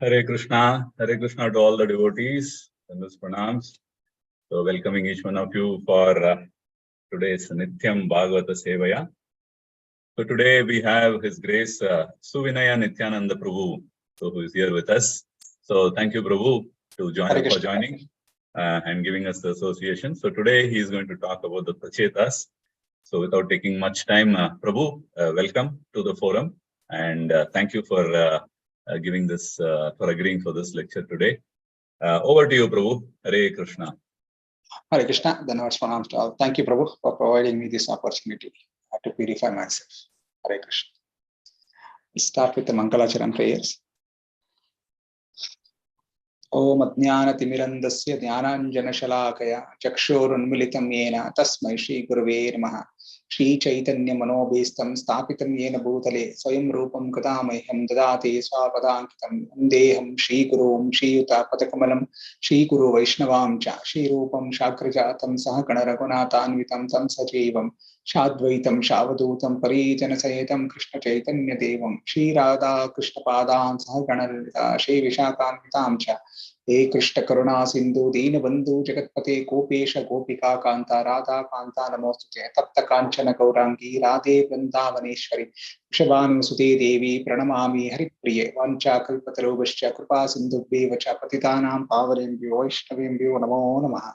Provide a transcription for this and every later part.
Hare Krishna to all the devotees and those pranams. So, welcoming each one of you for today's Nityam Bhagavata Sevaya. So, today we have His Grace Suvinaya Nityananda Prabhu, who is here with us. So, thank you, Prabhu, for joining and giving us the association. So, today he is going to talk about the Prachetas. So, without taking much time, Prabhu, welcome to the forum and thank you for giving this, for agreeing for this lecture today. Over to you, Prabhu. Hare Krishna. Hare Krishna. Thank you, Prabhu, for providing me this opportunity to purify myself. Hare Krishna. Let's start with the Mangalacharan prayers. Om Ajnanatimirandasya Dhyananjana Shalakaya Chakshurunmilitam Yena Tasmai Shri Gurave Namaha Shri Chaitanya Manobhistam Stapitam Yena Bhutale Swayam Rupam Kadamaham Dadati Swapadankitam Deham Shri Gurum Shri Yuta Patakamalam Shri Guru Vaishnavam Cha Shri Rupam Shakrajatam Sahakana Raghunathanvitam Tam Sajeevam Shadvaitam Shavadutam Parijana Sayetam Krishna Chaitanya Devam Shri Radha Krishna Padam Sahakana Shri Vishakanvitam Cha हे कृष्ण करुणा सिंधु दीन बंधु जगतपते गोपेश गोपिका कांता राधा कांता नमोस्तुते तप्त कांचन गौरांगी राधे वृंदावनेश्वरी वृषभानुसुते देवी प्रणमामि हरिप्रिये वाञ्छा कल्पतरुभ्यश्च कृपा सिन्धुभ्येव च पतितानां पावनेभ्यो वैष्णवेभ्यो नमो नमः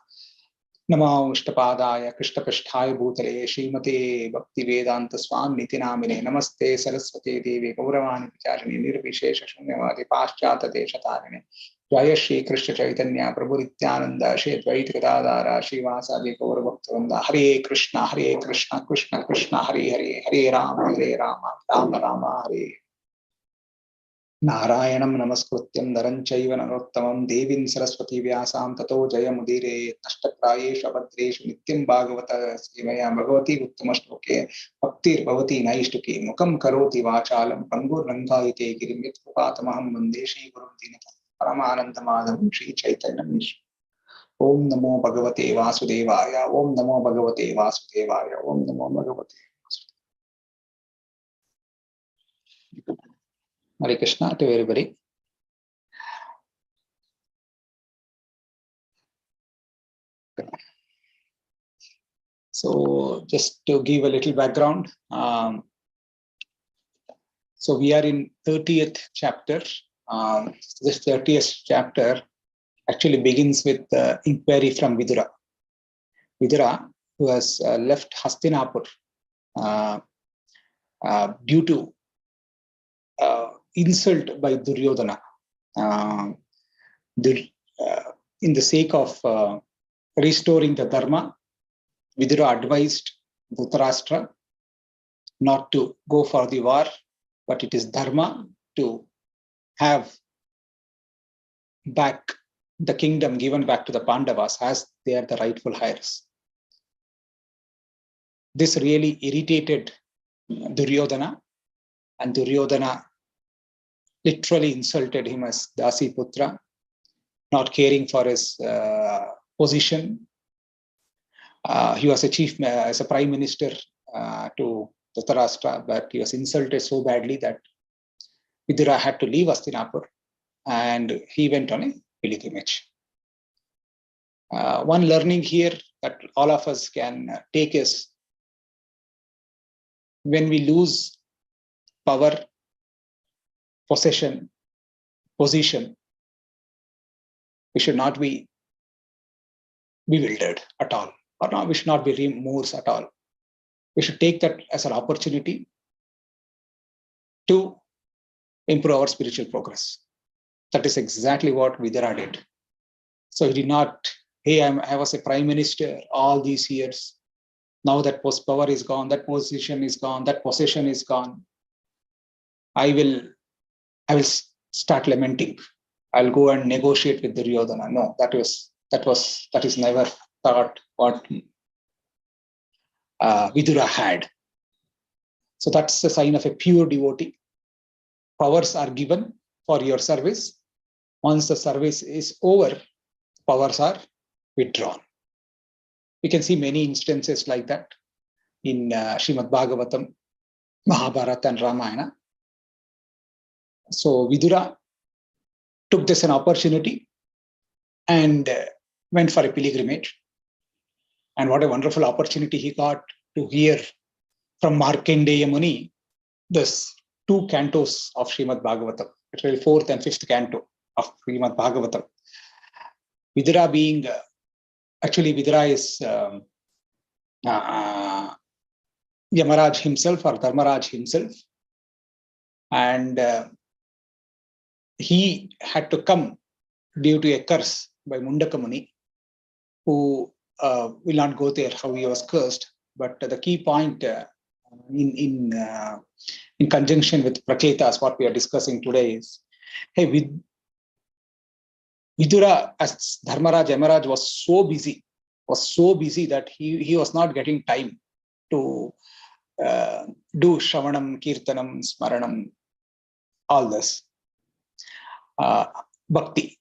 नमो विष्णुपादाय कृष्णपृष्ठाय भूतले श्रीमते भक्तिवेदांत स्वामिनिति नामिने नमस्ते सरस्वती देवी गौरवाणी विचारिणे निर्विशेष शून्यवादी पाश्चात्य देशतारिणे जय श्री कृष्ण चैतन्य प्रभु नित्यानंद श्री द्वैत गदाधर श्रीवासादि गौर भक्तवृंद हरे कृष्ण कृष्ण कृष्ण हरे हरे हरे राम राम राम हरे नारायणं नमस्कृत्यं नरं चैव नरोत्तमं देवीं सरस्वती व्यासां ततो जयमुदीरे नष्टप्रायेषु अभद्रेषु नित्यं भागवत सेवया भगवती उत्तमश्लोके भक्तिर्भवति नैष्टुके मुखं करोति वाचालं पङ्गुर्लङ्घयते गिरिं यत्कृपातमहं वन्दे श्रीगुरुं दीननाथं परमानन्दमाधवं श्रीचैतन्यं ओम नमो भगवते वासुदेवाय ओम नमो भगवते वासुदेवाय ओम नमो भगवते Hare Krishna to everybody. So just to give a little background, so we are in 30th chapter. This 30th chapter actually begins with the inquiry from Vidura. Vidura, who has left Hastinapur due to insult by Duryodhana. In the sake of restoring the dharma, Vidura advised Dhritarashtra not to go for the war, but it is dharma to have back the kingdom given back to the Pandavas as they are the rightful heirs. This really irritated Duryodhana, and Duryodhana literally insulted him as Dasi Putra, not caring for his position. He was a chief, as a prime minister to Dhritarashtra, but he was insulted so badly that Vidura had to leave Hastinapur and he went on a pilgrimage. One learning here that all of us can take is when we lose power, possession, position, we should not be bewildered at all, or no, we should not be remorse at all. We should take that as an opportunity to improve our spiritual progress. That is exactly what Vidura did. So he did not, hey, I was a prime minister all these years. Now that power is gone, that position is gone, that possession is gone. I will start lamenting. I'll go and negotiate with Duryodhana. No, that is never thought what Vidura had. So that's a sign of a pure devotee. Powers are given for your service. Once the service is over, powers are withdrawn. We can see many instances like that in Srimad Bhagavatam, Mahabharata and Ramayana. So Vidura took this an opportunity and went for a pilgrimage. And what a wonderful opportunity he got to hear from Markandeya Muni this 2 cantos of Srimad Bhagavatam, actually 4th and 5th canto of Srimad Bhagavatam. Vidura being, actually Vidura is Yamaraj himself or Dharmaraj himself. And he had to come due to a curse by Mundaka Muni, who will not go there how he was cursed. But the key point in conjunction with Prachetas, what we are discussing today is, hey, Vidura as Dharmaraj, Yamaraj was so busy that he was not getting time to do Shravanam, Kirtanam, Smaranam, all this bhakti.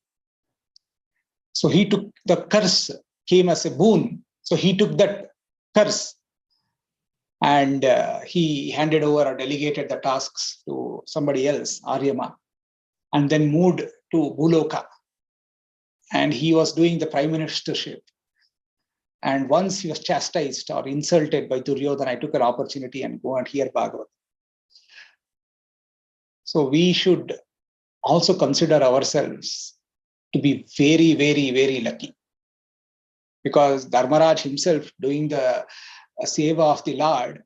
So he took the curse, came as a boon. So he took that curse and he handed over or delegated the tasks to somebody else, Aryama, and then moved to Bhuloka. And he was doing the prime ministership. And once he was chastised or insulted by Duryodhana, I took an opportunity and go and hear Bhagavatam. So we should also consider ourselves to be very, very, very lucky. Because Dharmaraj himself, doing the seva of the Lord,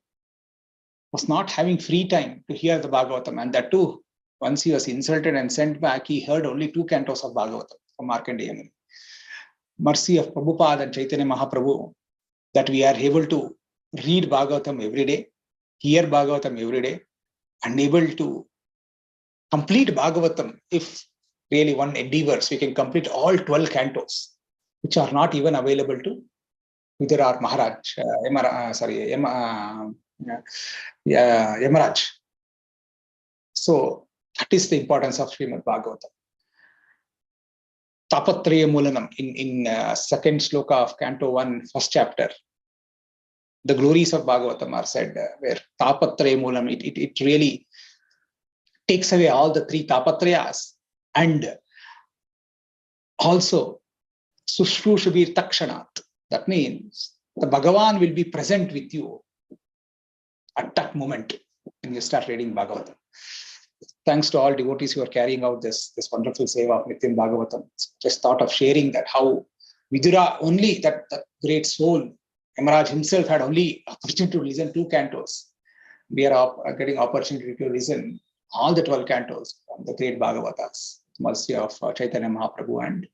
was not having free time to hear the Bhagavatam. And that too, once he was insulted and sent back, he heard only 2 cantos of Bhagavatam from Markandeya Muni. Mercy of Prabhupada and Chaitanya Mahaprabhu, that we are able to read Bhagavatam every day, hear Bhagavatam every day, and able to complete Bhagavatam. If really one endeavors, we can complete all 12 cantos, which are not even available to Vidura or Maharaj, Yamaraj. So that is the importance of Srimad Bhagavatam. Tapatraya Mulanam in second sloka of Canto 1, first chapter. The glories of Bhagavatam are said where Tapatraya Mulam, it really takes away all the 3 Tapatrayas, and also Sushrushabir Takshanat. That means the Bhagavan will be present with you at that moment when you start reading Bhagavatam. Thanks to all devotees who are carrying out this wonderful seva of Nityam Bhagavatam. Just thought of sharing that how Vidura, only that great soul, Yamaraj himself had only opportunity to listen 2 cantos. We are getting opportunity to listen all the 12 cantos from the great Bhagavatas, mercy of Chaitanya Mahaprabhu and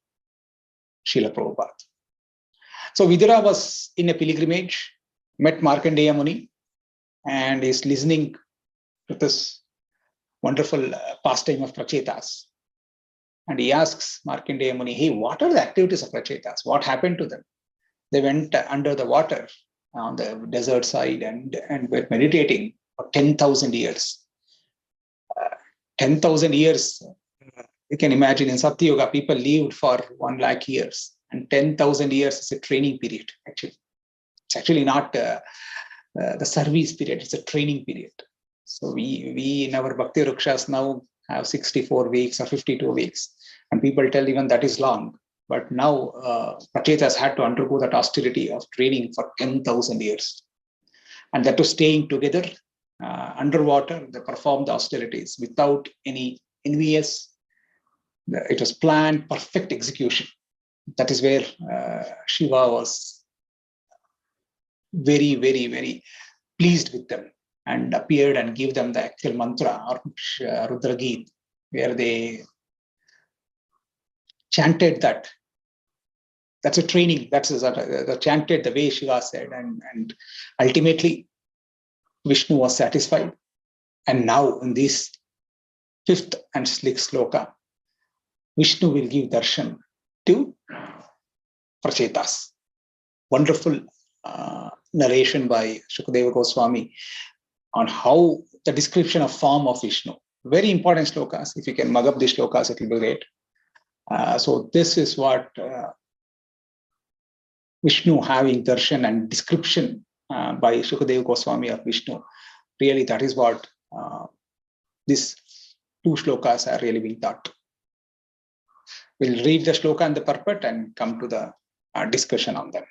Srila Prabhupada. So Vidura was in a pilgrimage, met Markandeya Muni, and is listening to this wonderful pastime of Prachetas. And he asks Markandeya Muni, hey, what are the activities of Prachetas? What happened to them? They went under the water on the desert side and were meditating for 10,000 years. 10,000 years, you can imagine in Satya Yoga, people lived for 1 lakh years. And 10,000 years is a training period, actually. It's actually not the service period, it's a training period. So we in our Bhakti Rukshas now have 64 weeks or 52 weeks. And people tell even that is long. But now Prachetas had to undergo that austerity of training for 10,000 years. And that was staying together underwater. They performed the austerities without any envious. It was planned, perfect execution. That is where Shiva was very, very, very pleased with them and appeared and gave them the actual mantra or Rudra Geet, where they chanted that. That's a training. That's chanted the way Shiva said, and ultimately Vishnu was satisfied. And now in this 5th and 6th sloka, Vishnu will give darshan to Prachetas. Wonderful narration by Shukadeva Goswami on how the description of form of Vishnu. Very important slokas. If you can mug up these slokas, it will be great. So this is what Vishnu having darshan and description by Shukadeva Goswami of Vishnu. Really, that is what these 2 shlokas are really being taught. We'll read the shloka and the purport and come to the discussion on them.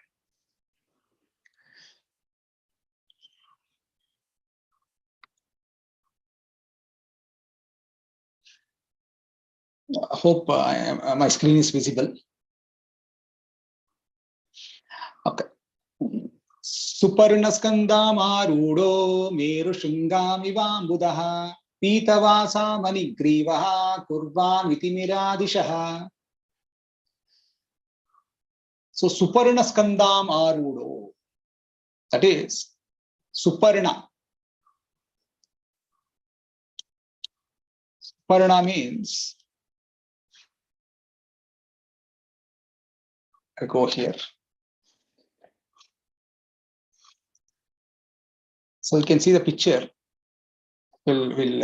I hope my screen is visible. Okay. Suparnaskandamarudo meru shringamivaambudaha Pitavasa manigrivaha kurvan vitimiradishaha. So Suparnaskandam arudo. That is Suparna. Suparna means, I go here. So you can see the picture. They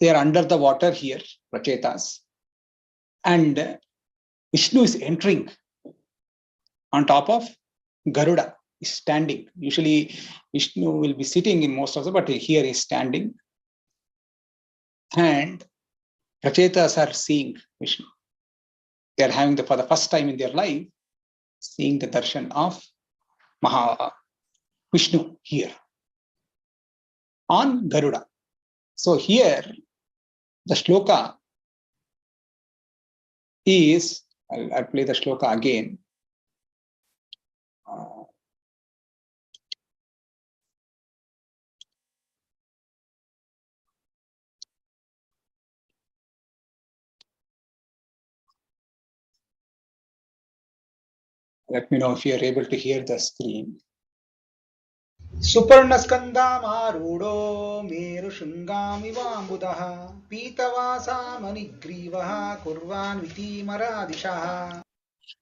are under the water here, Prachetas. And Vishnu is entering on top of Garuda, is standing. Usually Vishnu will be sitting in most of the, but here is standing. And Prachetas are seeing Vishnu. They are having for the first time in their life, seeing the darshan of Vishnu here on Garuda. So here the shloka is, I'll play the shloka again. Let me know if you are able to hear the screen. Suparnaskandamarudo meru shringamivaambudaha Pitavasa manigrivaha kurvan vitimaradishaha.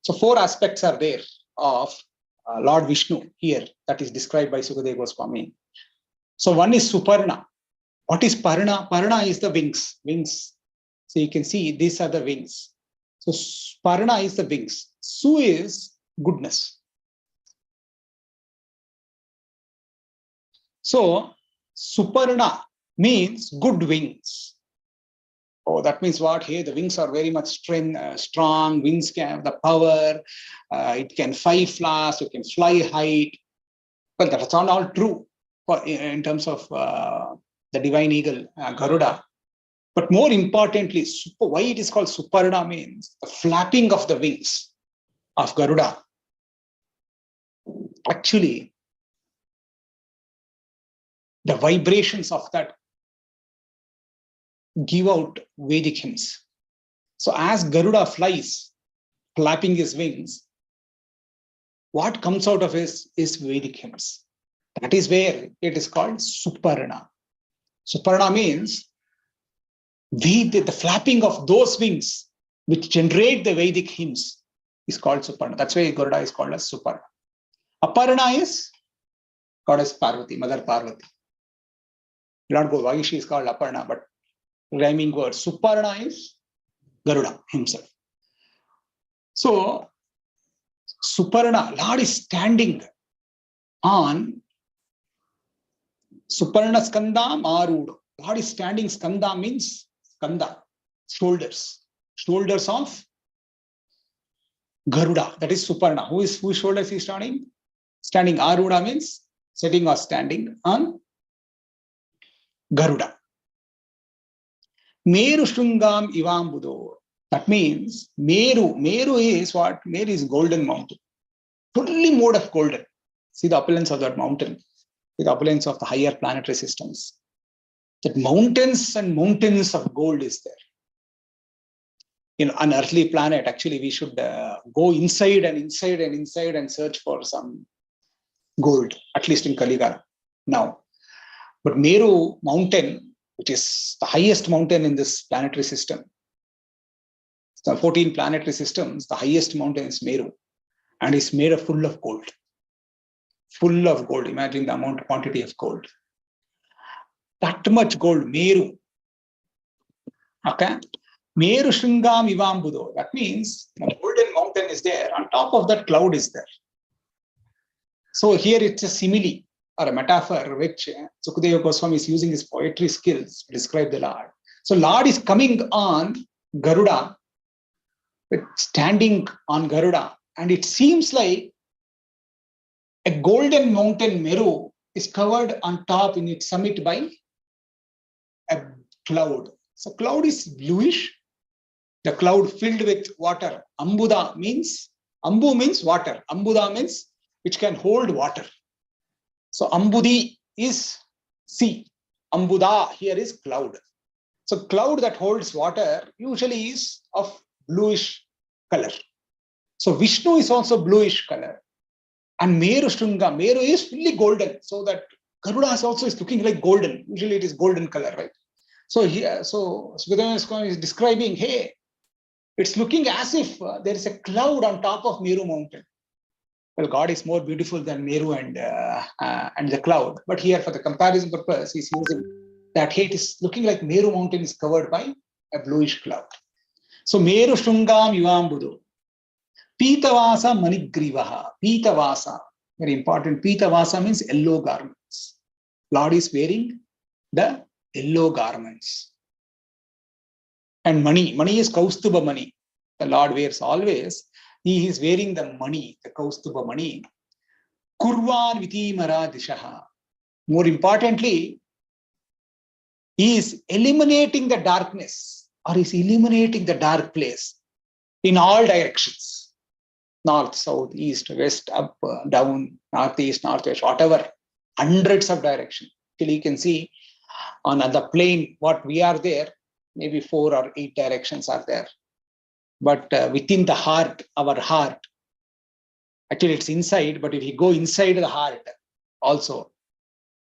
So 4 aspects are there of Lord Vishnu here that is described by Sukadeva Goswami. So one is Suparna. What is Parna? Parna is the wings. Wings. So you can see these are the wings. So Parna is the wings. Su is goodness. So Suparna means good wings. Oh, that means what? Here the wings are very much strong. Wings can have the power. It can fly fast. It can fly high. But that's not all true in terms of the divine eagle, Garuda. But more importantly, why it is called Suparna means the flapping of the wings of Garuda. Actually, the vibrations of that give out Vedic hymns. So as Garuda flies, flapping his wings, what comes out of his is Vedic hymns. That is where it is called Suparna. Suparna means the flapping of those wings which generate the Vedic hymns is called Suparna. That's why Garuda is called as Suparna. Aparna is goddess Parvati, Mother Parvati. You don't go why she is called Aparna, but rhyming word. Suparna is Garuda himself. So Suparna, Lord is standing on Suparna Skandam Arudo. Lord is standing, Skanda means Skanda, shoulders. Shoulders of Garuda, that is Suparna. Whose shoulders is standing? Standing. Aruda means sitting or standing on Garuda. Meru Shringam Ivambudo. That means Meru. Meru is what? Meru is golden mountain. Fully made of golden. See the opulence of that mountain. See the opulence of the higher planetary systems. That mountains and mountains of gold is there. In an earthly planet, actually, we should go inside and search for some gold, at least in Kaligara now. But Meru mountain, which is the highest mountain in this planetary system, the 14 planetary systems, the highest mountain is Meru, and is made of full of gold. Full of gold. Imagine the quantity of gold. That much gold, Meru. Okay. Meru Shringam Ivambudo. That means the golden mountain is there. On top of that, cloud is there. So here it's a simile or a metaphor which Sukadeva Goswami is using his poetry skills to describe the Lord. So Lord is coming on Garuda, standing on Garuda, and it seems like a golden mountain Meru is covered on top in its summit by a cloud. So cloud is bluish. The cloud filled with water. Ambuda means, Ambu means water. Ambuda means which can hold water. So Ambudi is sea. Ambuda here is cloud. So cloud that holds water usually is of bluish color. So Vishnu is also bluish color. And Meru Shunga, Meru is fully golden. So that Garuda also is looking like golden. Usually it is golden color, right? So here, so Suvinaya is describing, hey, it's looking as if there is a cloud on top of Meru mountain. Well, God is more beautiful than Meru and the cloud. But here, for the comparison purpose, he's using that, hey, it is looking like Meru mountain is covered by a bluish cloud. So Meru Shungam Yuvambudu. Pitavasa Manigrivaha. Pitavasa, very important. Pitavasa means yellow garments. Lord is wearing the yellow garments. And Mani is Kaustuba Mani. The Lord wears always. He is wearing the Mani, the Kaustuba Mani. Kurvan Vitimara Dishaha. More importantly, he is eliminating the darkness, or is eliminating the dark place in all directions. North, south, east, west, up, down, northeast, northwest, whatever. Hundreds of directions. Till you can see on the plane what we are there, maybe 4 or 8 directions are there. But within the heart, our heart, actually it's inside, but if you go inside the heart also,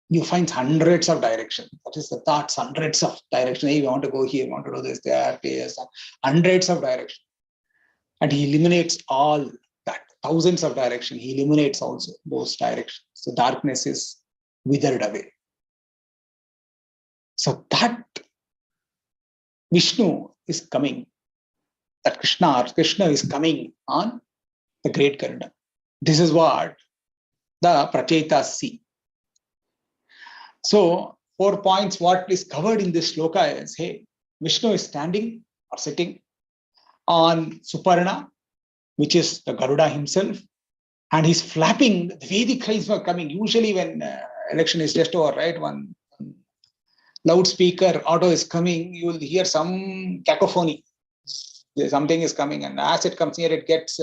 you find hundreds of directions. That is the thoughts, hundreds of directions. Hey, you want to go here, you want to do this, there, hundreds of directions. And he eliminates all that, thousands of directions. He eliminates also those directions. So darkness is withered away. So that Vishnu is coming. That Krishna is coming on the great Garuda. This is what the Prachetas see. So 4 points, what is covered in this shloka is, hey, Vishnu is standing or sitting on Suparna, which is the Garuda himself, and he's flapping. The Vedic cries were coming. Usually when election is just over, right, one loudspeaker auto is coming, you will hear some cacophony. Something is coming, and as it comes near, it gets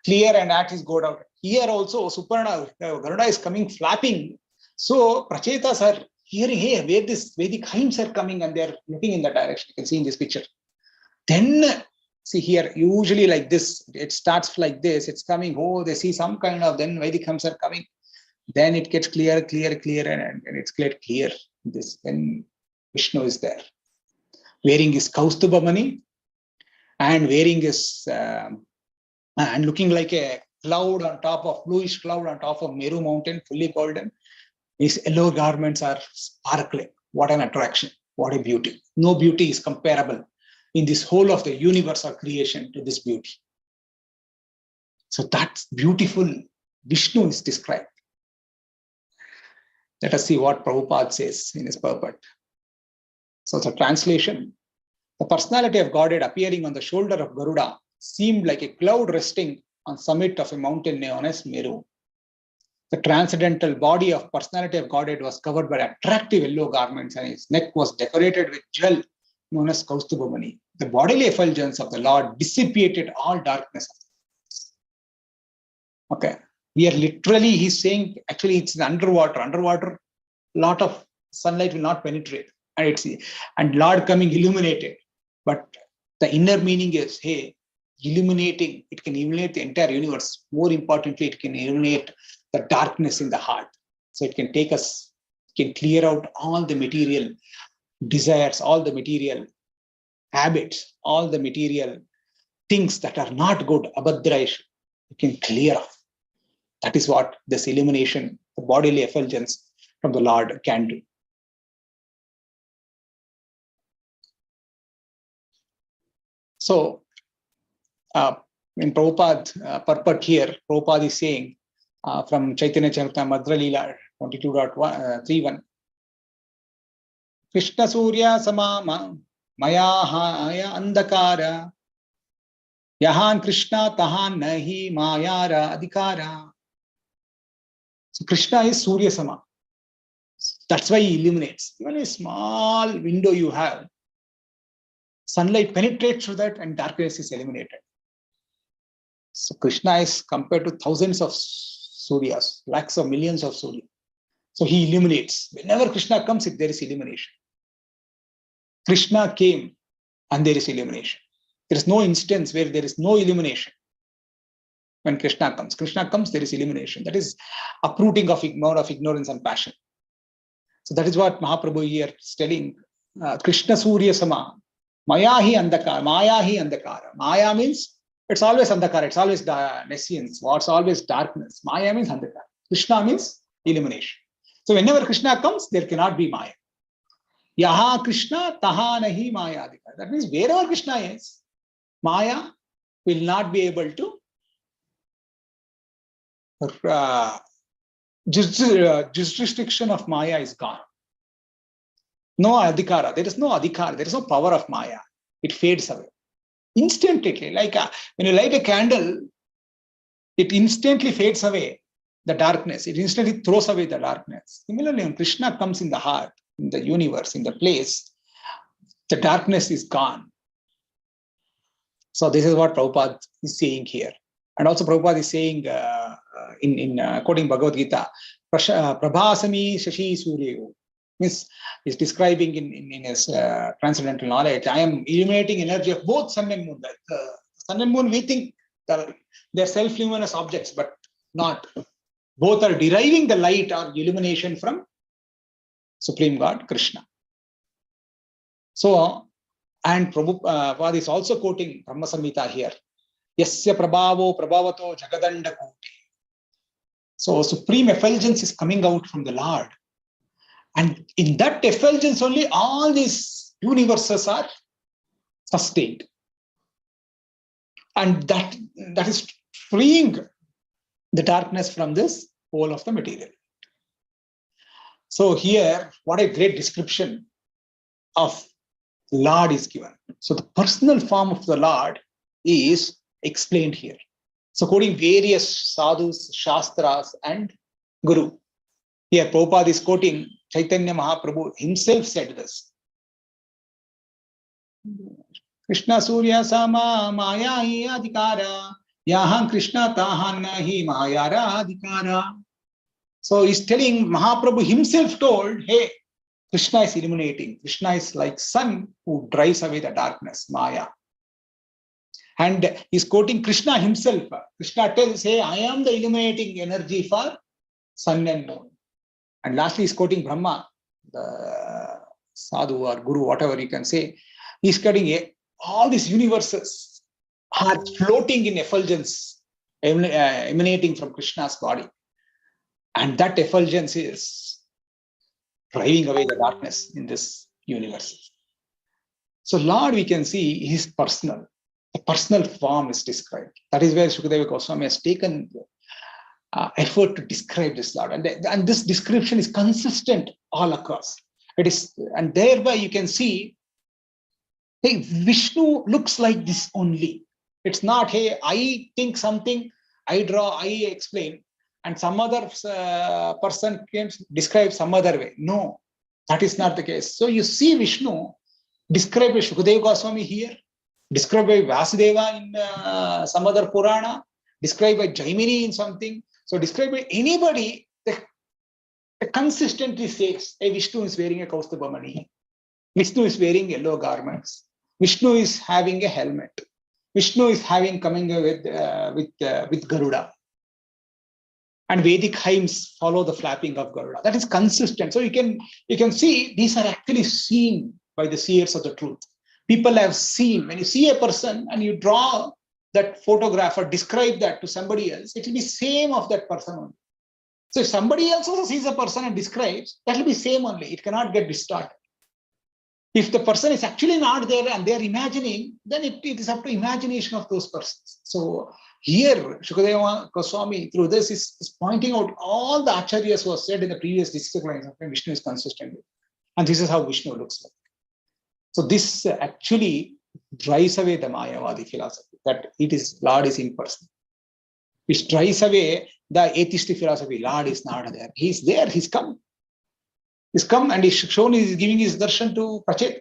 clear, and that is go down. Here also, Suparna, Garuda is coming flapping. So Prachetas are hearing, hey, where this Vedic hymns are coming, and they're looking in that direction. You can see in this picture. Then, see here, usually like this, it starts like this, it's coming, oh, they see some kind of, then Vedic hymns are coming. Then it gets clear, and it's clear. This, when Vishnu is there, wearing his Kaustuba Mani, and wearing his, and looking like a cloud on top of, bluish cloud on top of Meru mountain, fully golden. His yellow garments are sparkling. What an attraction. What a beauty. No beauty is comparable in this whole of the universe or creation to this beauty. So that's beautiful. Vishnu is described. Let us see what Prabhupada says in his purport. So the translation, the personality of Godhead appearing on the shoulder of Garuda seemed like a cloud resting on summit of a mountain known as Meru. The transcendental body of personality of Godhead was covered by attractive yellow garments, and his neck was decorated with jewel known as Kaustuba Mani. The bodily effulgence of the Lord dissipated all darkness. Okay. We are literally, he's saying, actually it's underwater. Underwater, lot of sunlight will not penetrate. And Lord coming illuminated. But the inner meaning is, hey, illuminating, it can illuminate the entire universe. More importantly, it can illuminate the darkness in the heart. So it can take us, can clear out all the material desires, all the material habits, all the material things that are not good, abhadraish, it can clear off. That is what this illumination, the bodily effulgence from the Lord can do. So, in Prabhupada purport here, Prabhupada is saying from Chaitanya Charitamrita Leela 22.31, Krishna Surya Samama Maya andakara. Yahan Krishna tahan nahi mayara adhikara. So Krishna is Surya Sama. That's why he illuminates. Even a small window you have, sunlight penetrates through that and darkness is eliminated. So Krishna is compared to thousands of Suryas, lakhs of millions of Suryas. So he illuminates. Whenever Krishna comes, there is illumination. Krishna came and there is illumination. There is no instance where there is no illumination. When Krishna comes, there is illumination. That is uprooting of ignorance and passion. So that is what Mahaprabhu here is telling. Krishna Surya Sama. Maya hi andakara. Maya means it's always andakara. It's always nescience. What's always darkness. Maya means andakara. Krishna means illumination. So whenever Krishna comes, there cannot be Maya. Yaha Krishna, taha nahi Maya adhikara. That means wherever Krishna is, Maya will not be able to jurisdiction of Maya is gone. No adhikara. There is no adhikara. There is no power of Maya. It fades away. Instantly. Like when you light a candle, it instantly fades away the darkness. It instantly throws away the darkness. Similarly, when Krishna comes in the heart, in the universe, in the place, the darkness is gone. So this is what Prabhupada is saying here. And also Prabhupada is saying in quoting Bhagavad Gita, Prabhasami Shashi Suryo. Means he's describing in his transcendental knowledge, I am illuminating energy of both sun and moon. The sun and moon, we think they're self-luminous objects, but not. Both are deriving the light or illumination from Supreme God, Krishna. So, and Prabhupada is also quoting Brahma Samhita here. Yasya prabhavo prabhavato jagadanda koti. So, supreme effulgence is coming out from the Lord. And in that effulgence only, all these universes are sustained. And that is freeing the darkness from this whole of the material. So here, what a great description of Lord is given. So the personal form of the Lord is explained here. So quoting various sadhus, shastras, and Guru. Here Prabhupada is quoting Chaitanya Mahaprabhu himself said this. Krishna Surya Sama Maya hi adhikara. Yahan Krishna tahan nahi Mayara adhikara. So he's telling, Mahaprabhu himself told, hey, Krishna is illuminating. Krishna is like sun who drives away the darkness, Maya. And he's quoting Krishna himself. Krishna tells, hey, I am the illuminating energy for sun and moon. And lastly, he's quoting Brahma, the sadhu or guru, whatever you can say. He's quoting all these universes are floating in effulgence, emanating from Krishna's body. And that effulgence is driving away the darkness in this universe. So Lord, we can see, is personal. The personal form is described. That is where Shukadeva Goswami has taken effort to describe this Lord. And this description is consistent all across. It is, and thereby you can see, hey, Vishnu looks like this only. It's not, hey, I think something, I draw, I explain, and some other person can describe some other way. No, that is not the case. So you see Vishnu described by Shukadeva Goswami here, described by Vasudeva in some other Purana, described by Jaimini in something. So described by anybody, the consistently says, hey, Vishnu is wearing a Kaustubhamani. Vishnu is wearing yellow garments. Vishnu is having a helmet. Vishnu is coming with Garuda. And Vedic hymns follow the flapping of Garuda. That is consistent. So you can see these are actually seen by the seers of the truth. People have seen, when you see a person and you draw that photograph or describe that to somebody else, it will be same of that person only. So if somebody else also sees a person and describes, that will be same only. It cannot get distorted. If the person is actually not there and they are imagining, then it is up to imagination of those persons. So here, Shukadeva Goswami, through this, is pointing out all the acharyas who have said in the previous disciplines of Vishnu is consistent with. And this is how Vishnu looks like. So this actually drives away the Mayavadi philosophy, that Lord is impersonal. Which drives away the atheist philosophy. Lord is not there. He's there. He's come. He's come and he's shown, he's giving his darshan to Prachet.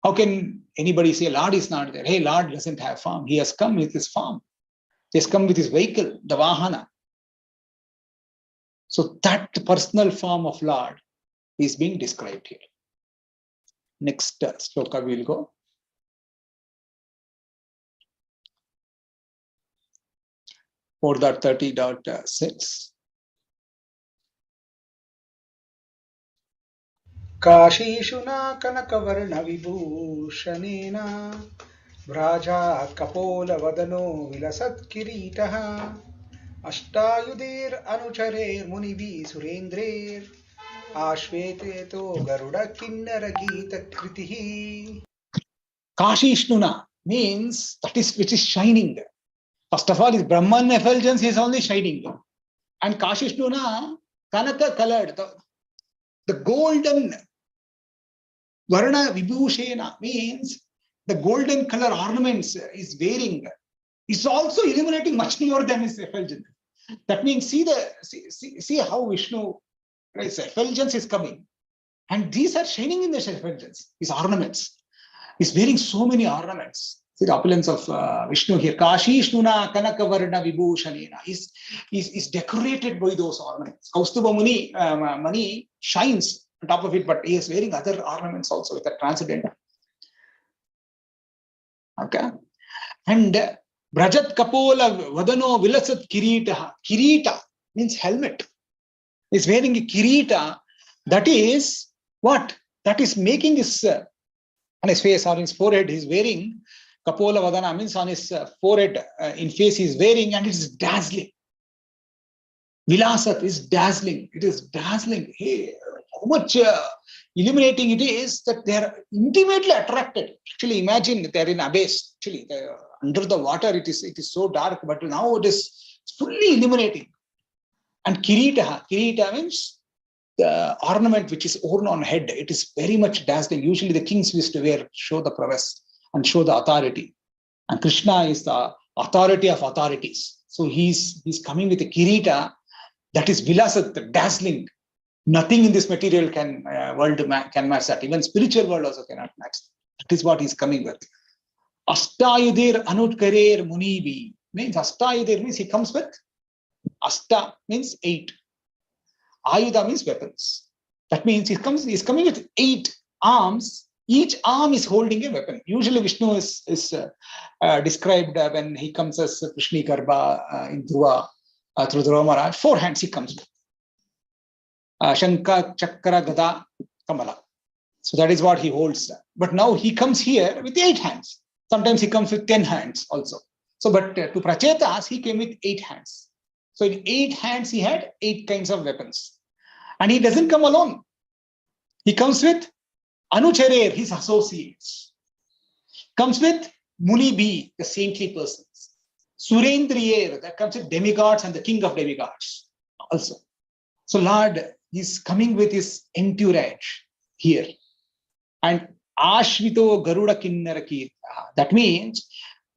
How can anybody say Lord is not there? Hey, Lord doesn't have form. He has come with his form. He has come with his vehicle, the Vahana. So that personal form of Lord is being described here. Next sloka we will go. For that 30.6. Kashishuna kanakavana vibhushanena vraja kapola vadano vilasat kiritaha ashtayudir anucharer munivi surendrer ashvete to garuda kinnara gita kritihi. Kashishnuna means that is which is shining. First of all, is Brahman effulgence is only shining. And Kashishnuna, Kanaka colored, the golden Varna Vibhushena means the golden color ornaments is wearing. It's also illuminating much more than his effulgence. That means see how Vishnu, his effulgence is coming. And these are shining in the effulgence, his ornaments. He's wearing so many ornaments. See the opulence of Vishnu here. Kashishnuna Kanakavarna Vibhushanena is decorated by those ornaments. Kaustubha Mani shines on top of it, but he is wearing other ornaments also with a transcendental. Okay. And Brajat Kapola Vadano Vilasat Kirita. Kirita means helmet. He's wearing a kirita. That is what? That is making his on his face or his forehead. He's wearing Kapola Vadana means on his forehead, in face he's wearing, and it's dazzling. Vilasat is dazzling. It is dazzling. Hey, how much illuminating it is that they are intimately attracted. Actually, imagine they're in abyss. Actually, under the water it is so dark, but now it is fully illuminating. And Kirita means the ornament which is worn on head. It is very much dazzling. Usually the kings used to wear, show the prowess and show the authority. And Krishna is the authority of authorities. So he's coming with a kirita that is vilasat, dazzling. Nothing in this material world can match that. Even spiritual world also cannot match that. That is what he's coming with. Ashtayudir anutkarer munibi means Ashtayudir means he comes with Ashta means 8. Ayuda means weapons. That means he's coming with 8 arms. Each arm is holding a weapon. Usually Vishnu is described when he comes as Krishna Garbha in Dhruva through Dhruva Maharaj. 4 hands he comes with. Shankha, Chakra, Gada, Kamala. So that is what he holds. But now he comes here with 8 hands. Sometimes he comes with 10 hands also. So, but to Prachetas, he came with 8 hands. So in 8 hands, he had 8 kinds of weapons. And he doesn't come alone. He comes with Anucharer, his associates. Comes with Munibi, the saintly persons. Surendriyer, that comes with demigods and the king of demigods also. So Lord is coming with his entourage here. And Ashvito Garuda Kinnarakirta. That means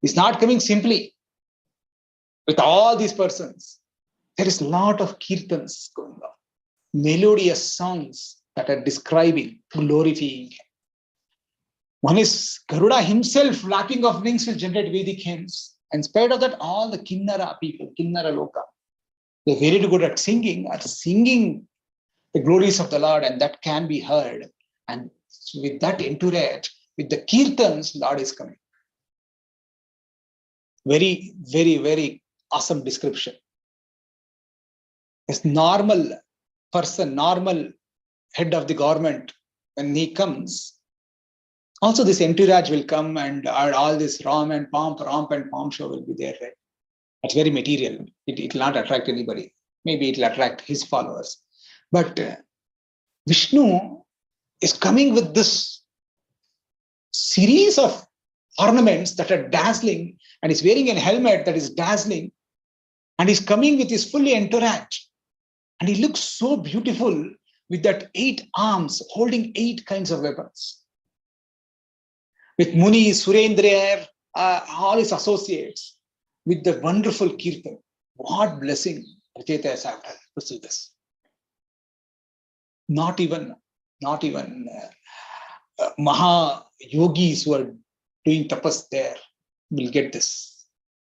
he's not coming simply with all these persons. There is a lot of kirtans going on. Melodious songs that are describing, glorifying him. One is Garuda himself, lacking of wings, will generate Vedic hymns. In spite of that, all the Kinnara people, Kinnara Loka, they're very good at singing, the glories of the Lord, and that can be heard. And with that entourage, with the kirtans, Lord is coming. Very, very, very awesome description. This normal person, normal head of the government, when he comes, also this entourage will come and all this romp and pomp show will be there, right? That's very material. It will not attract anybody. Maybe it will attract his followers. But Vishnu is coming with this series of ornaments that are dazzling, and is wearing a helmet that is dazzling, and he's coming with his fully entourage. And he looks so beautiful with that 8 arms holding 8 kinds of weapons. with Muni, Surendra, all his associates, with the wonderful kirtan. What blessing Racheta has had to see this. Not even Maha yogis who are doing tapas there will get this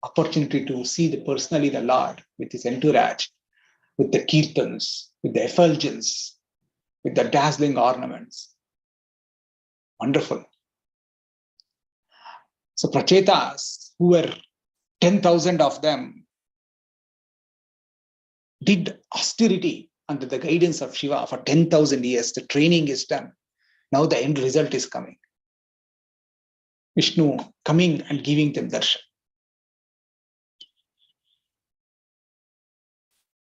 opportunity to see personally the Lord with his entourage, with the kirtans, with the effulgence, with the dazzling ornaments. Wonderful. So Prachetas, who were 10,000 of them, did austerity under the guidance of Shiva for 10,000 years. The training is done. Now the end result is coming. Vishnu coming and giving them darshan.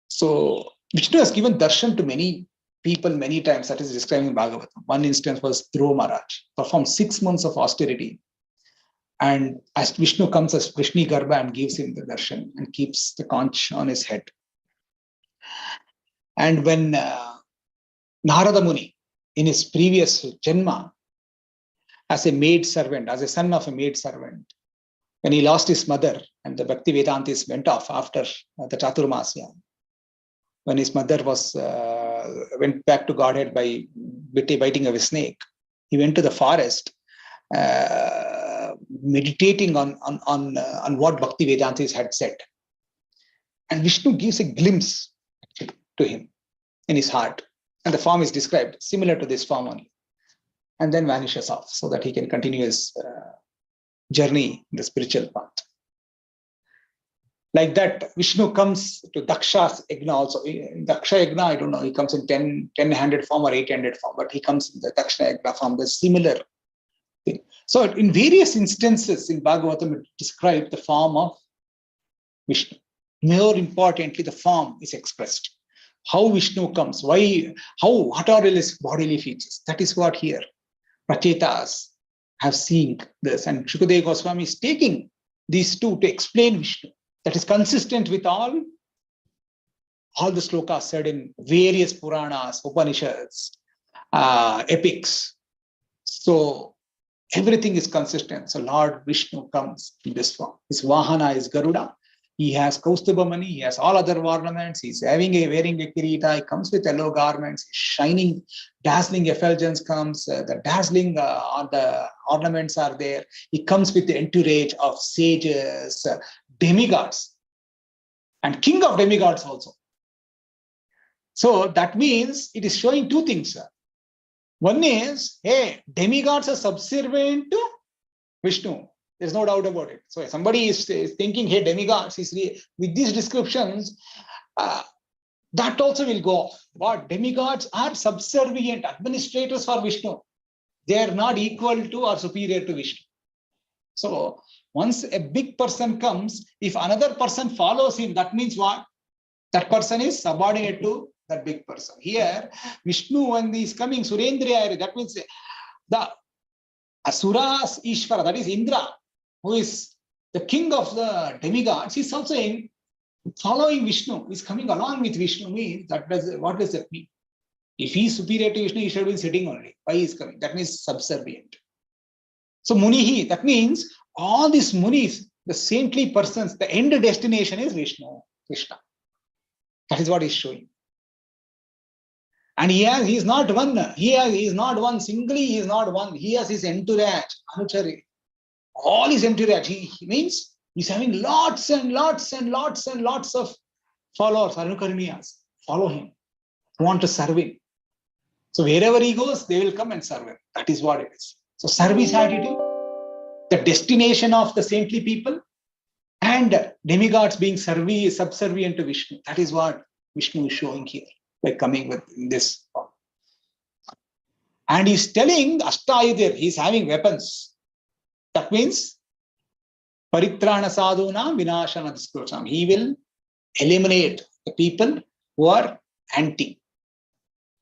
So Vishnu has given darshan to many people many times. That is described in Bhagavata. One instance was Dhruva Maharaj, performed 6 months of austerity. And as Vishnu comes as Vrishni Garbha and gives him the darshan and keeps the conch on his head. And when Narada Muni, in his previous Janma, as a maid servant, as a son of a maid servant, when he lost his mother and the Bhakti Vedantis went off after the Chaturmasya, when his mother went back to Godhead by biting of a snake, he went to the forest meditating on what Bhakti Vedantis had said. And Vishnu gives a glimpse to him in his heart. And the form is described similar to this form only. And then vanishes off so that he can continue his journey in the spiritual path. Like that, Vishnu comes to Daksha's Yagna also. In Daksha Yagna, I don't know, he comes in 10-handed form or 8-handed form, but he comes in the Daksha Yagna form, the similar thing. So in various instances in Bhagavatam, it describes the form of Vishnu. More importantly, the form is expressed. How Vishnu comes, what are his bodily features? That is what here Prachetas have seen this. And Shukadeva Goswami is taking these two to explain Vishnu. That is consistent with all the slokas said in various Puranas, Upanishads, epics. So everything is consistent. So Lord Vishnu comes in this form. His Vahana is Garuda. He has Kaustubhamani, he has all other ornaments. He's wearing a kirita. He comes with yellow garments, shining, dazzling effulgence comes. The dazzling the ornaments are there. He comes with the entourage of sages, demigods, and king of demigods also. So that means it is showing two things. One is, hey, demigods are subservient to Vishnu. There's no doubt about it. So somebody is thinking, hey, demigods, with these descriptions, that also will go off. What? Demigods are subservient administrators for Vishnu. They are not equal to or superior to Vishnu. So once a big person comes, if another person follows him, that means what? That person is subordinate to that big person. Here, Vishnu, when he is coming, Surendra, that means the Asuras Ishvara, that is Indra, who is the king of the demigods, is also following Vishnu, is coming along with Vishnu. Means what does that mean? If he is superior to Vishnu, he should have been sitting only. Why he is coming? That means subservient. So Munihi, that means all these Munis, the saintly persons, the end destination is Vishnu, Krishna. That is what he is showing. And he is not one. He is not one singly. He is not one. He has his entourage, Anuchari. All his entourage. He means he's having lots and lots and lots and lots of followers, Anukarniyas. Follow him. Want to serve him. So wherever he goes, they will come and serve him. That is what it is. So service attitude, the destination of the saintly people, and demigods being subservient to Vishnu. That is what Vishnu is showing here by coming with this form. And he's telling Ashtayudir, he's having weapons. That means Paritrana Sadhuna Vinashana Diskursam. He will eliminate the people who are anti,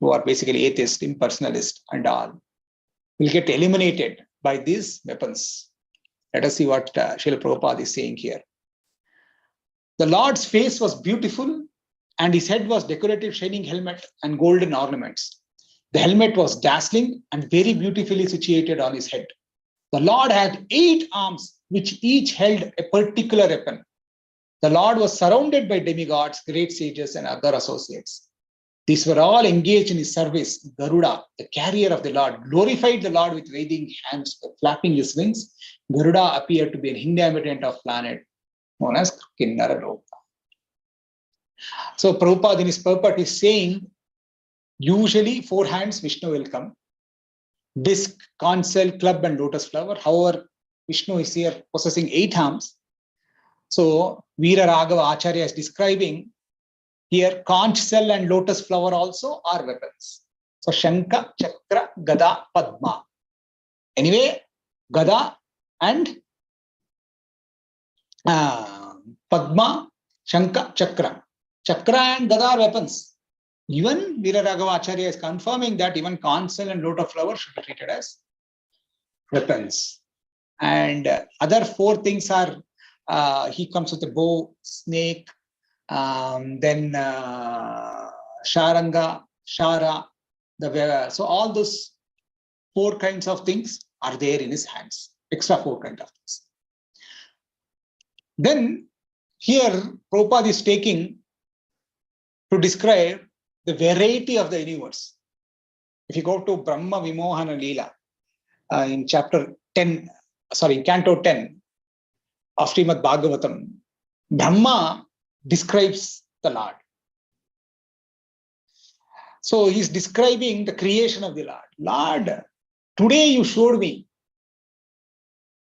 who are basically atheist, impersonalist, and all. Will get eliminated by these weapons. Let us see what Srila Prabhupada is saying here. The Lord's face was beautiful, and his head was decorative shining helmet and golden ornaments. The helmet was dazzling and very beautifully situated on his head. The Lord had 8 arms, which each held a particular weapon. The Lord was surrounded by demigods, great sages, and other associates. These were all engaged in his service. Garuda, the carrier of the Lord, glorified the Lord with waving hands, flapping his wings. Garuda appeared to be an inhabitant of planet known as Kinnaraloka. So Prabhupada in his purport is saying, usually 4 hands Vishnu will come. Disc, conch shell, club, and lotus flower. However, Vishnu is here possessing 8 arms. So Veera Raghava Acharya is describing here conch shell and lotus flower also are weapons. So Shankha, Chakra, Gada, Padma. Anyway, Gada and Padma, Shankha, Chakra. Chakra and Gada are weapons. Even Veera Raghava Acharya is confirming that even conch shell and lotus flower should be treated as weapons. And other 4 things are, he comes with a bow, snake, then Sharanga, Shara, so all those 4 kinds of things are there in his hands, extra 4 kinds of things. Then here Prabhupada is taking to describe the variety of the universe. If you go to Brahma Vimohana Leela in chapter 10, in canto 10 of Srimad Bhagavatam, Brahma describes the Lord. So he's describing the creation of the Lord. Lord, today you showed me.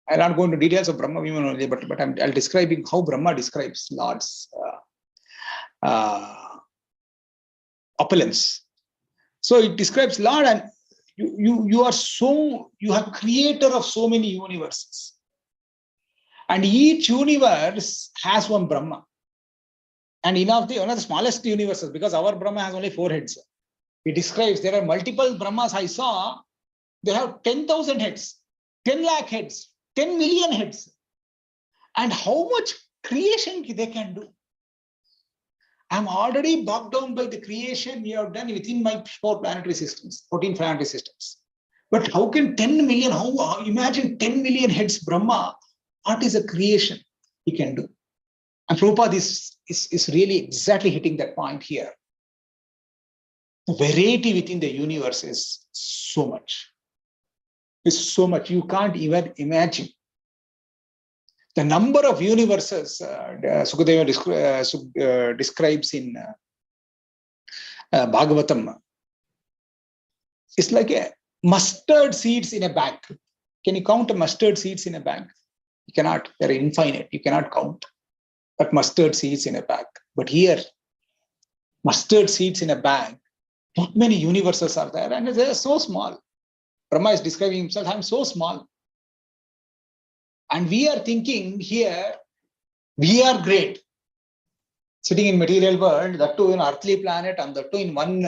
I'll not go into details of Brahma Vimana, but I'll describing how Brahma describes Lord's opulence. So it describes Lord, and you are creator of so many universes. And each universe has one Brahma. And one of the smallest universes, because our Brahma has only 4 heads. He describes there are multiple Brahmas I saw. They have 10,000 heads, 10 lakh heads, 10 million heads. And how much creation they can do. I'm already bogged down by the creation we have done within my 4 planetary systems, 14 planetary systems. But how can 10 million, imagine 10 million heads Brahma, what is a creation he can do? And Prabhupada is really exactly hitting that point here. The variety within the universe is so much. It's so much. You can't even imagine. The number of universes Sukadeva describes in Bhagavatam is like a mustard seeds in a bag. Can you count mustard seeds in a bag? You cannot. They're infinite. You cannot count. But mustard seeds in a bag. But here, mustard seeds in a bag, not many universes are there, and they're so small. Brahma is describing himself, I'm so small. And we are thinking here, we are great. Sitting in material world, that too in earthly planet, and that too in one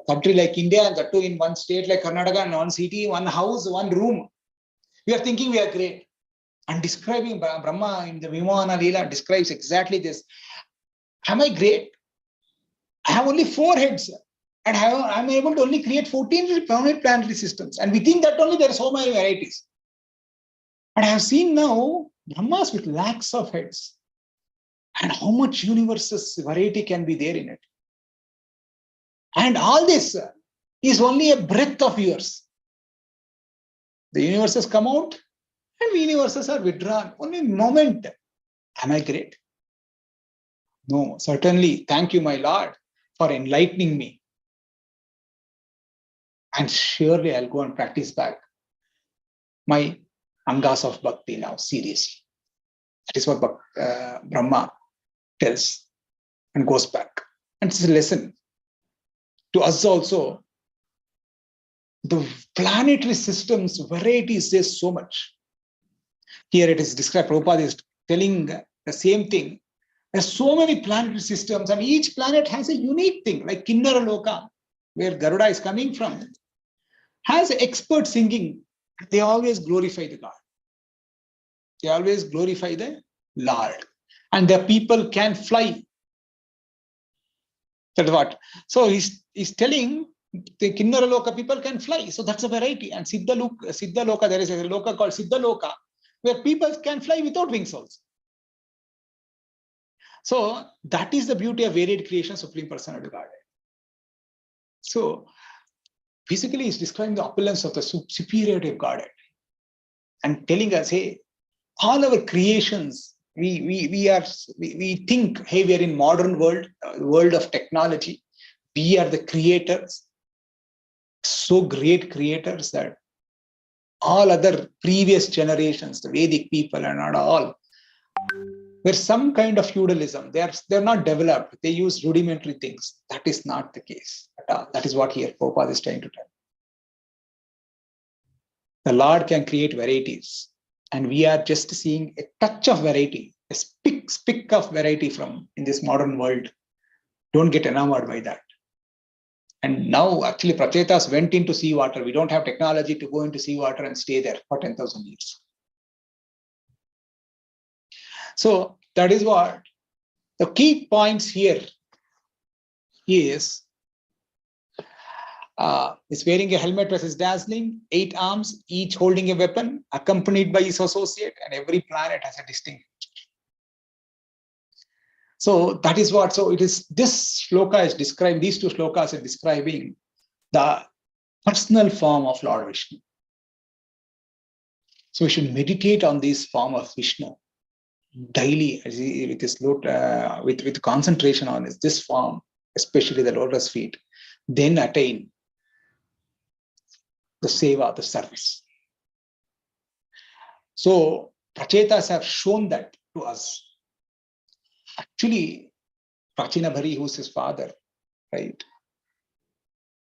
country like India, and that too in one state like Karnataka, and one city, one house, one room. We are thinking we are great. And describing Brahma in the Vimana Leela describes exactly this. Am I great? I have only 4 heads. And I'm able to only create 14 planetary systems. And within that only there are so many varieties. And I have seen now Brahmas with lakhs of heads. And how much universes variety can be there in it. And all this is only a breath of yours. The universes come out and the universes are withdrawn. Only a moment. Am I great? No, certainly. Thank you, my Lord, for enlightening me. And surely I'll go and practice back my angas of bhakti now, seriously. That is what Brahma tells and goes back. And it's a lesson to us also. The planetary systems, varieties, there's so much. Here it is described, Prabhupada is telling the same thing. There's so many planetary systems, and each planet has a unique thing, like Kinnaraloka, where Garuda is coming from, has expert singing. They always glorify the God. They always glorify the Lord. And the people can fly. That's what. So he's telling The Kinnara Loka people can fly. So that's a variety. And Siddha Loka, there is a Loka called Siddha Loka, where people can fly without wings also. So that is the beauty of varied creation, Supreme Personality Godhead. So basically, it's describing the opulence of the superiority of Godhead and telling us, hey, all our creations, we think, hey, we are in modern world of technology. We are the creators, so great creators that all other previous generations, the Vedic people and not all, were some kind of feudalism. They're not developed. They use rudimentary things. That is not the case at all. That is what here Prabhupada is trying to tell. The Lord can create varieties, and we are just seeing a touch of variety, a speck of variety from in this modern world. Don't get enamored by that. And now, actually, Prachetas went into seawater. We don't have technology to go into seawater and stay there for 10,000 years. So that is what the key points here is. Is wearing a helmet which is dazzling, 8 arms, each holding a weapon, accompanied by his associate, and every planet has a distinct feature. So that is what, so it is, this shloka is describing, these 2 shlokas are describing the personal form of Lord Vishnu. So we should meditate on this form of Vishnu daily with concentration on this form, especially the lotus feet, then attain the seva, the service. So Prachetas have shown that to us. Actually, Prachina Bhari, who's his father, right,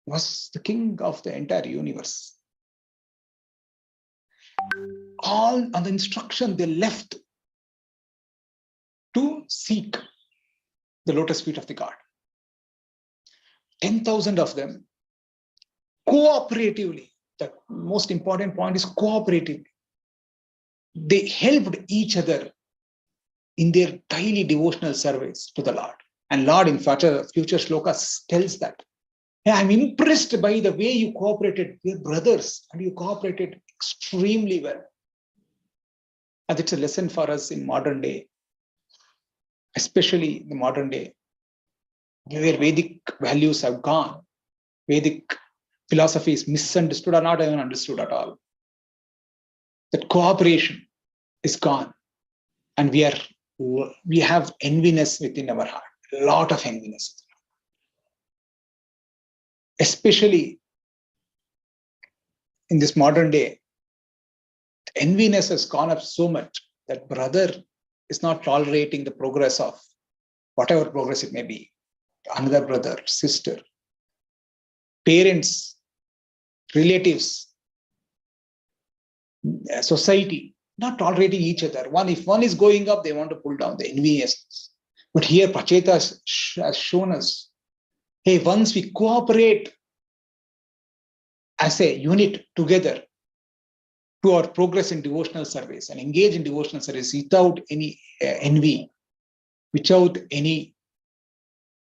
was the king of the entire universe. All on the instruction they left to seek the lotus feet of the god. 10,000 of them cooperatively. The most important point is cooperatively. They helped each other in their daily devotional service to the Lord. And Lord in future shlokas tells that. Yeah, I'm impressed by the way you cooperated, your brothers, and you cooperated extremely well. And it's a lesson for us in modern day, especially the modern day, where Vedic values have gone. Vedic philosophy is misunderstood or not even understood at all. That cooperation is gone. And we have enviness within our heart, a lot of enviness. Especially in this modern day, enviness has gone up so much that brother is not tolerating the progress of whatever progress it may be. Another brother, sister, parents, relatives, society, not tolerating each other. If one is going up, they want to pull down the enviousness. But here Pracheta has shown us, hey, once we cooperate as a unit together to our progress in devotional service and engage in devotional service without any envy, without any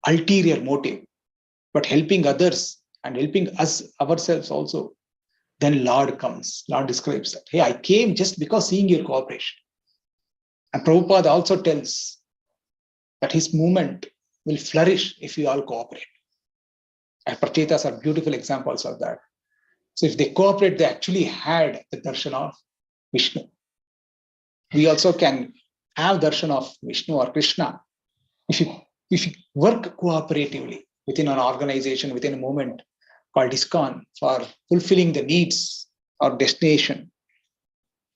ulterior motive, but helping others and helping us ourselves also, then Lord comes. Lord describes that. Hey, I came just because seeing your cooperation. And Prabhupada also tells that his movement will flourish if we all cooperate. And Prachetas are beautiful examples of that. So if they cooperate, they actually had the darshan of Vishnu. We also can have darshan of Vishnu or Krishna if you work cooperatively within an organization, within a movement called ISKCON for fulfilling the needs or destination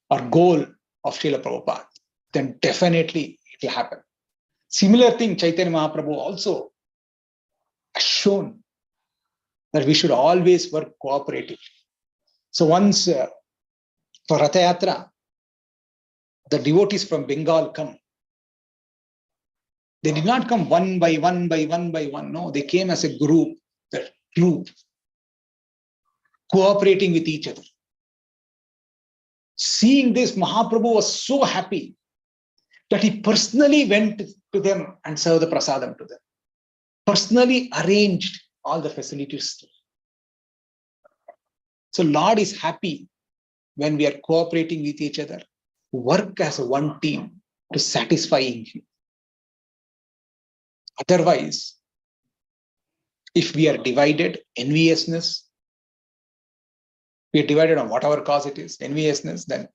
or goal of Srila Prabhupada, then definitely it will happen. Similar thing, Chaitanya Mahaprabhu also has shown that we should always work cooperatively. So once for Ratha Yatra, the devotees from Bengal come. They did not come one by one. No, they came as a group, cooperating with each other. Seeing this, Mahaprabhu was so happy that he personally went to them and served the prasadam to them. Personally arranged all the facilities So Lord is happy when we are cooperating with each other, work as one team to satisfy Him. Otherwise, if we are divided, enviousness, we are divided on whatever cause it is, enviousness, then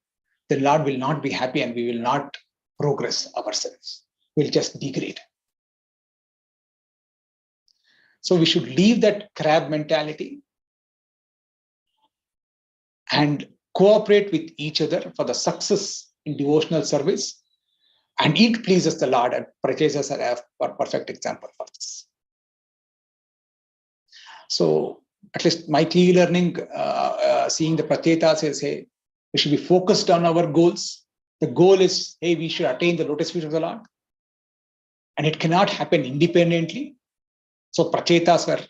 the Lord will not be happy and we will not progress ourselves. We'll just degrade. So we should leave that crab mentality and cooperate with each other for the success in devotional service. And it pleases the Lord, and Prachesas are a perfect example for this. So at least my key learning, seeing the Prachetas says, hey, we should be focused on our goals. The goal is, hey, we should attain the lotus feet of the Lord. And it cannot happen independently. So Prachetas were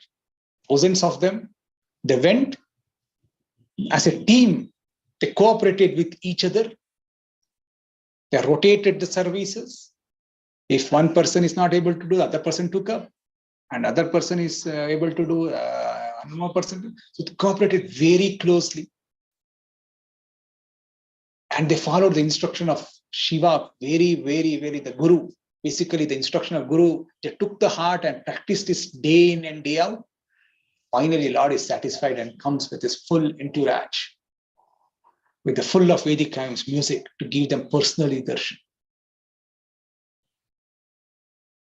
thousands of them. They went as a team. They cooperated with each other. They rotated the services. If one person is not able to do, the other person took up. And other person is able to do, one more person. So they cooperated very closely. And they followed the instruction of Shiva very, the Guru. Basically, the instruction of Guru, they took the heart and practiced this day in and day out. Finally, Lord is satisfied and comes with his full entourage, with the full of Vedic hymns, music, to give them personally darshan.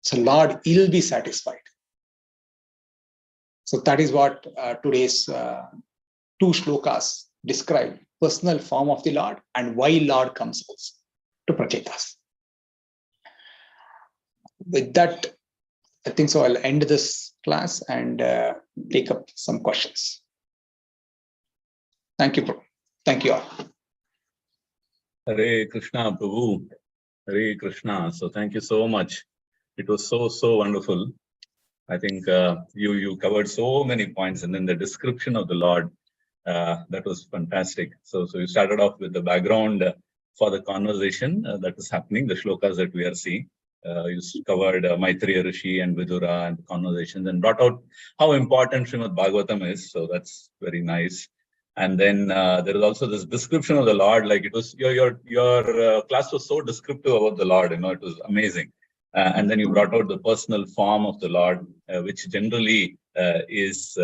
So Lord will be satisfied. So that is what today's two shlokas describe, personal form of the Lord and why Lord comes also to Prachetas. With that, I think so I'll end this class and take up some questions. Thank you, Prabhu. Thank you all. Hare Krishna, Prabhu. Hare Krishna. So thank you so much. It was so wonderful. I think you covered so many points, and then the description of the Lord, that was fantastic. So you started off with the background for the conversation that is happening, the shlokas that we are seeing. You covered Maitreya Rishi and Vidura and the conversations, and brought out how important Srimad Bhagavatam is. So that's very nice. And then there is also this description of the Lord. Like it was your class was so descriptive about the Lord. It was amazing. And then you brought out the personal form of the Lord, which generally is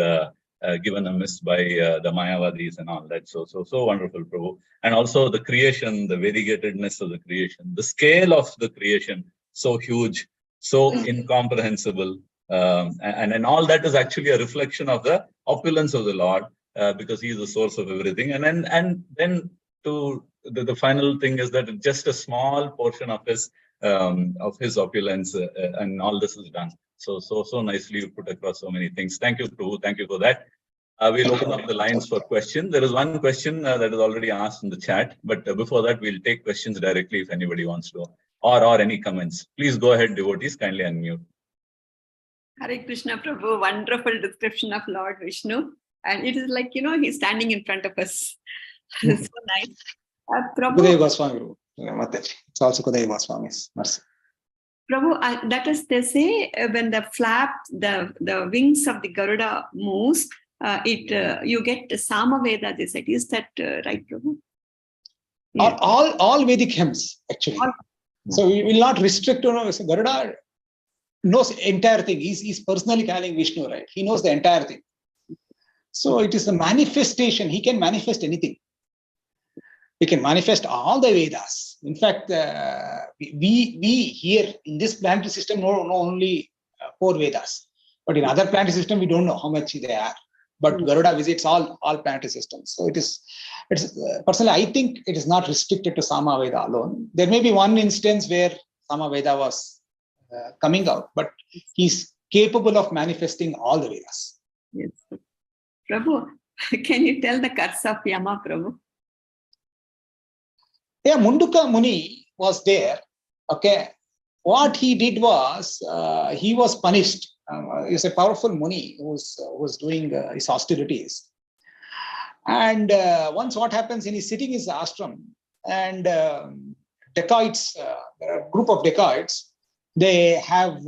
given a miss by the Mayavadis and all that. So wonderful, Prabhu. And also the creation, the variegatedness of the creation, the scale of the creation, so huge, so incomprehensible. And all that is actually a reflection of the opulence of the Lord, because he is the source of everything. And then to the final thing is that just a small portion of his opulence, and all this is done. So nicely you put across so many things. Thank you, Prabhu. Thank you for that. We'll open up the lines for questions. There is one question that is already asked in the chat, but before that, we'll take questions directly if anybody wants to, or any comments. Please go ahead, devotees, kindly unmute. Hare Krishna, Prabhu. Wonderful description of Lord Vishnu. And it is like, he's standing in front of us. So nice. Prabhu. Kudai Goswami. It's also Kudai Goswami's mercy. Prabhu, that is, they say when the flap, the wings of the Garuda moves, you get Samaveda, they said. Is that right, Prabhu? Yeah. All Vedic hymns, actually. So we will not restrict to Garuda knows the entire thing. He's personally calling Vishnu, right? He knows the entire thing. So it is a manifestation. He can manifest anything. He can manifest all the Vedas. In fact, we here in this planetary system know only 4 Vedas. But in other planetary system, we don't know how much they are. But Garuda visits all planetary systems. So it's personally, I think it is not restricted to Samaveda alone. There may be one instance where Samaveda was coming out, but he's capable of manifesting all the Vedas. Yes. Prabhu, can you tell the curse of Yama, Prabhu? Yeah, Munduka Muni was there. Okay. What he did was, he was punished. He's a powerful Muni who was doing his austerities. And once what happens, he is sitting in his ashram, and dacoits, there are a group of dacoits, they have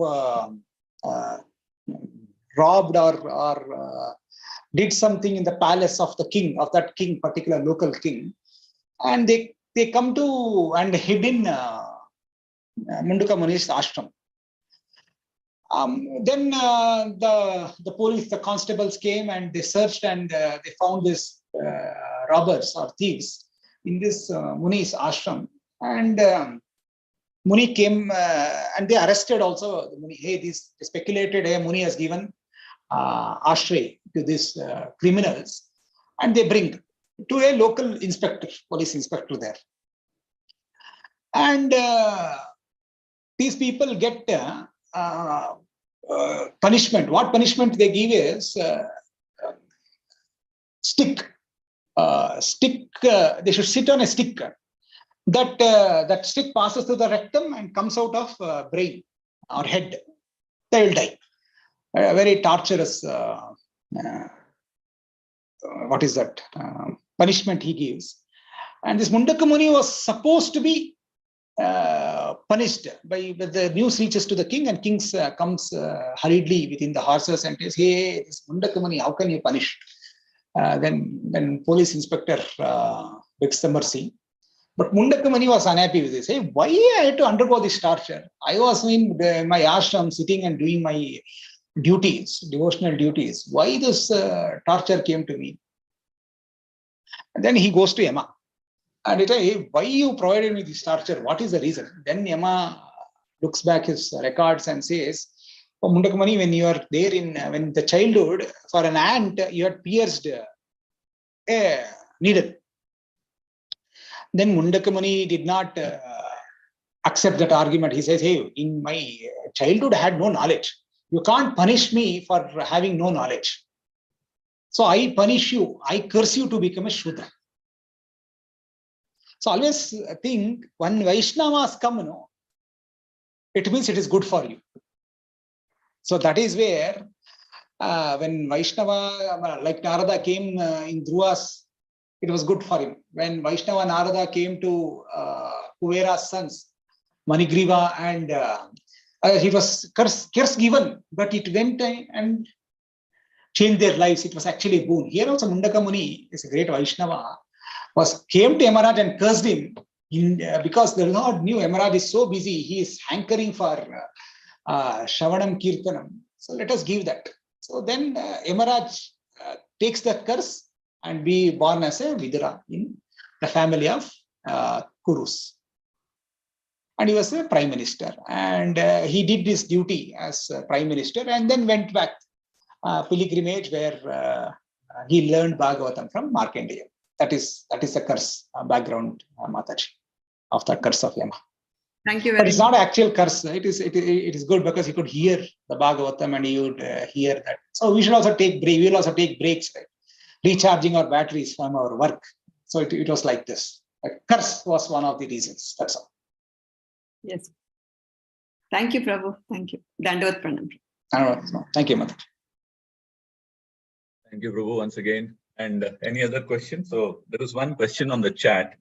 robbed or did something in the palace of the king, of that king, particular local king, and they come to and hid in Munduka Muni's ashram. Then the police, the constables came and they searched, and they found this robbers or thieves in this Muni's ashram. And Muni came and they arrested also the Muni. Hey, they speculated, hey, Muni has given ashray to these criminals, and they bring to a local inspector, police inspector there. And these people get punishment. What punishment they give is stick. They should sit on a stick. That stick passes through the rectum and comes out of brain or head. They will die. A very torturous. What is that punishment he gives? And this Mundaka Muni was supposed to be punished by the news reaches to the king, and king comes hurriedly within the horses and says, "Hey, this Mundaka Muni, how can you punish?" Then police inspector begs the mercy. But Mundaka Muni was unhappy with this. Hey, why I had to undergo this torture? I was in my ashram sitting and doing my duties, devotional duties. Why this torture came to me? And then he goes to Yama. And he says, hey, why you provided me this torture? What is the reason? Then Yama looks back his records and says, oh, Mundaka Muni, when you are there when the childhood, for an ant, you had pierced a needle. Then Mundaka Muni did not accept that argument. He says, hey, in my childhood, I had no knowledge. You can't punish me for having no knowledge. So I punish you. I curse you to become a Shudra. So always think when Vaishnavas come, it means it is good for you. So that is where when Vaishnava, like Narada came in Dhruva's, it was good for him. When Vaishnava Narada came to Kuvera's sons, Manigriva, and it was curse given, but it went and changed their lives. It was actually a boon. Here also Mundaka Muni is a great Vaishnava, came to Yamaraj and cursed him because the Lord knew Yamaraj is so busy. He is hankering for Shravanam Kirtanam. So let us give that. So then Yamaraj takes that curse and be born as a Vidura in the family of Kurus. And he was a prime minister. And he did his duty as prime minister and then went back pilgrimage where he learned Bhagavatam from Markandeya. That is the curse background, Mataji, of the curse of Yama. Thank you very much. But it's not an actual curse. It is good because he could hear the Bhagavatam and he would hear that. So we should also take breaks. We will also take breaks, right? Recharging our batteries from our work. So it was like this. A curse was one of the reasons. That's all. Yes. Thank you, Prabhu. Thank you. Dandavat Pranam. Thank you, Mataji. Thank you, Prabhu, once again. And any other questions? So there is one question on the chat.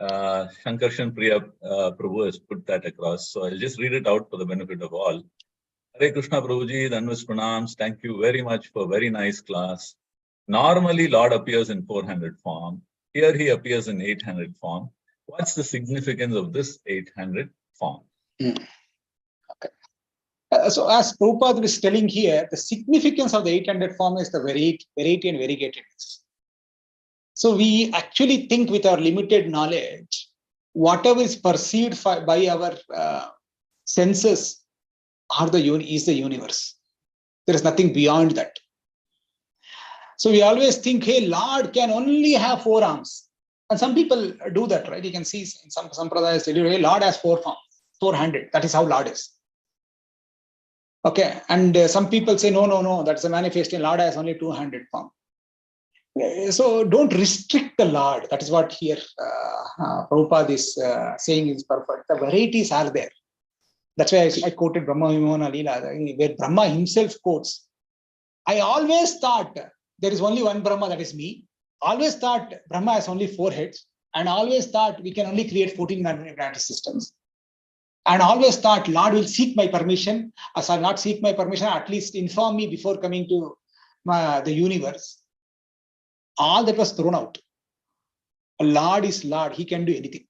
Shankarshan Priya Prabhu has put that across. So I'll just read it out for the benefit of all. Hare Krishna Prabhuji, Dhanwas Pranams. Thank you very much for a very nice class. Normally, Lord appears in 400 form. Here he appears in 800 form. What's the significance of this 800 form? Okay. So as Prabhupada is telling here, the significance of the 800 form is the variety and variegatedness. So we actually think with our limited knowledge, whatever is perceived by our senses is the universe. There is nothing beyond that. So we always think, hey, Lord can only have 4 arms. And some people do that, right? You can see in some sampradayas, hey, Lord has 4 forms, 400. That is how Lord is. Okay. And some people say, no, that's a manifestation. Lord has only 200 forms. So don't restrict the Lord. That is what here Prabhupada is saying is perfect. The varieties are there. That's why I quoted Brahma Vimona Leela, where Brahma himself quotes. I always thought there is only one Brahma, that is me. Always thought Brahma has only 4 heads. And always thought we can only create 14 planetary systems. And always thought Lord will seek my permission. As I not seek my permission, at least inform me before coming to the universe. all that was thrown out. A Lord is Lord, he can do anything.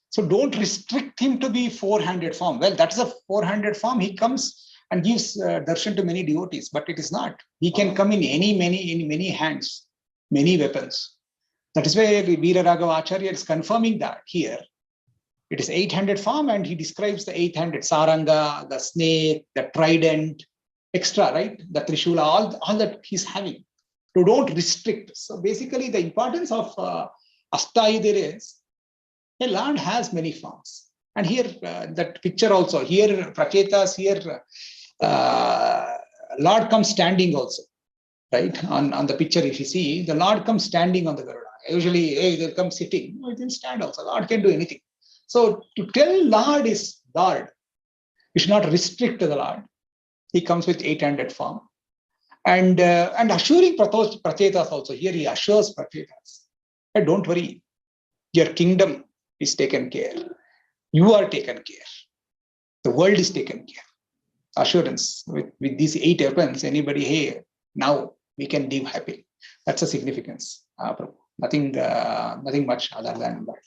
So don't restrict him to be four-handed form. Well, that's a four-handed form. He comes and gives darshan to many devotees, but it is not. He can come in many hands, many weapons. That is why Veera Raghava Acharya is confirming that here. It is 800 form, and he describes the 800 saranga, the snake, the trident, extra, right? The trishula, all that he's having. So don't restrict. So basically, the importance of Astayidhira is a Lord has many forms. And here, that picture also, here, Prachetas, here, Lord comes standing also, right? On the picture, if you see, the Lord comes standing on the Garuda. Usually, hey, they'll come sitting. No, he can stand also. Lord can do anything. So to tell Lord is Lord, you should not restrict the Lord. He comes with 800 form. And assuring Prachetas also. Here he assures Prachetas. Hey, don't worry. Your kingdom is taken care. You are taken care. The world is taken care. Assurance. With these 8 weapons, anybody here, now we can live happy. That's a significance. Nothing much other than that.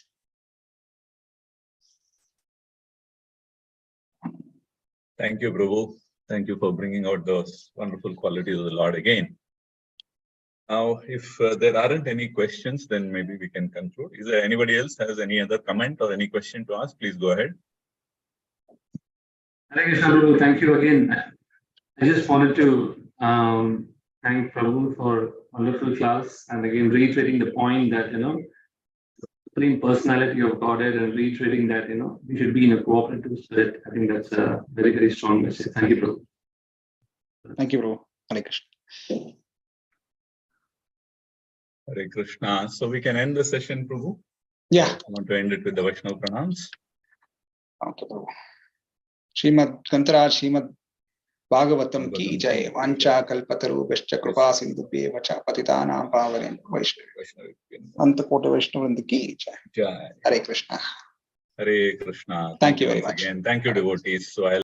Thank you, Prabhu. Thank you for bringing out those wonderful qualities of the Lord again. Now, if there aren't any questions, then maybe we can conclude. Is there anybody else has any other comment or any question to ask? Please go ahead. Hare Krishna, Prabhu. Thank you again. I just wanted to thank Prabhu for wonderful class, and again reiterating the point that Supreme Personality of Godhead, and reiterating that we should be in a cooperative spirit. I think that's a very, very strong message. Thank you, Prabhu. Thank you, Prabhu. Hare Krishna. Hare Krishna. So we can end the session, Prabhu. Yeah. I want to end it with the Vaishnava pranams. Okay, Prabhu. Srimad Kantara Srimad Bhagavatam ki jai. Vancha kalpataru vescha kripa sindhubhye vacha patitanam pavane Vaishnava. Antakota Vaishnava ki jai. Hare Krishna. Hare Krishna. Thank you very once much. Again. Thank you, devotees. So I'll